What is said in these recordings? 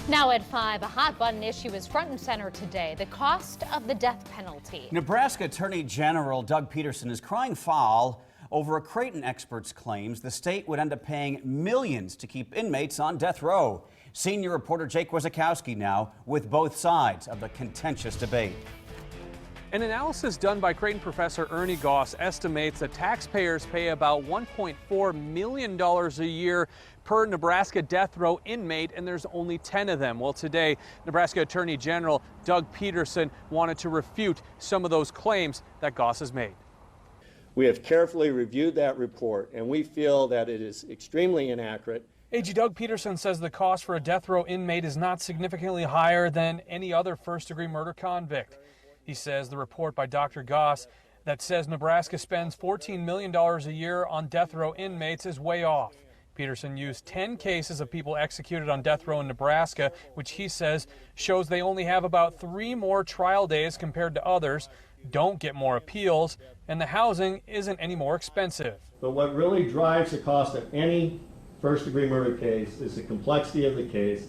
Now at 5, a hot button issue is front and center today, the cost of the death penalty. Nebraska Attorney General Doug Peterson is crying foul over a Creighton expert's claims the state would end up paying millions to keep inmates on death row. Senior reporter Jake Wazakowski now with both sides of the contentious debate. An analysis done by Creighton professor Ernie Goss estimates that taxpayers pay about $1.4 million a year per Nebraska death row inmate, and there's only 10 of them. Well, today, Nebraska Attorney General Doug Peterson wanted to refute some of those claims that Goss has made. We have carefully reviewed that report, and we feel that it is extremely inaccurate. AG Doug Peterson says the cost for a death row inmate is not significantly higher than any other first-degree murder convict. He says the report by Dr. Goss that says Nebraska spends $14 million a year on death row inmates is way off. Peterson used 10 cases of people executed on death row in Nebraska, which he says shows they only have about 3 more trial days compared to others, don't get more appeals, and the housing isn't any more expensive. But what really drives the cost of any first-degree murder case is the complexity of the case,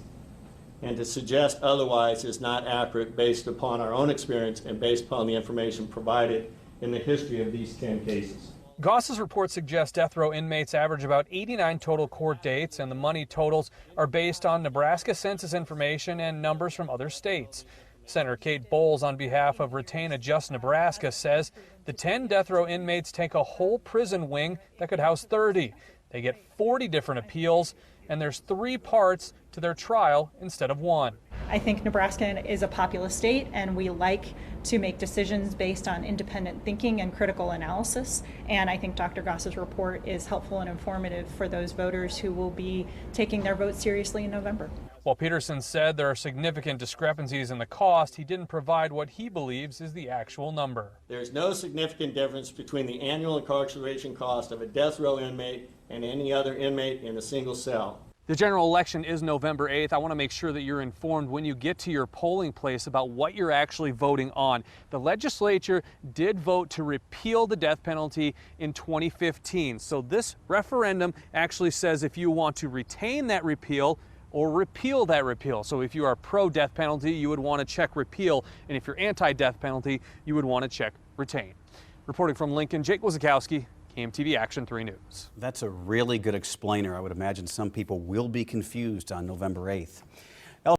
and to suggest otherwise is not accurate based upon our own experience and based upon the information provided in the history of these 10 cases. Goss's report suggests death row inmates average about 89 total court dates, and the money totals are based on Nebraska census information and numbers from other states. Senator Kate Bowles, on behalf of Retain Adjust Nebraska, says the 10 death row inmates take a whole prison wing that could house 30. They get 40 different appeals, and there's 3 parts to their trial instead of 1. I think Nebraska is a populous state, and we like to make decisions based on independent thinking and critical analysis. And I think Dr. Goss's report is helpful and informative for those voters who will be taking their vote seriously in November. While Peterson said there are significant discrepancies in the cost, he didn't provide what he believes is the actual number. There's no significant difference between the annual incarceration cost of a death row inmate and any other inmate in a single cell. The general election is November 8th. I want to make sure that you're informed when you get to your polling place about what you're actually voting on. The legislature did vote to repeal the death penalty in 2015. So this referendum actually says if you want to retain that repeal or repeal that repeal. So if you are pro-death penalty, you would want to check repeal. And if you're anti-death penalty, you would want to check retain. Reporting from Lincoln, Jake Wazakowski, KMTV Action 3 News. That's a really good explainer. I would imagine some people will be confused on November 8th.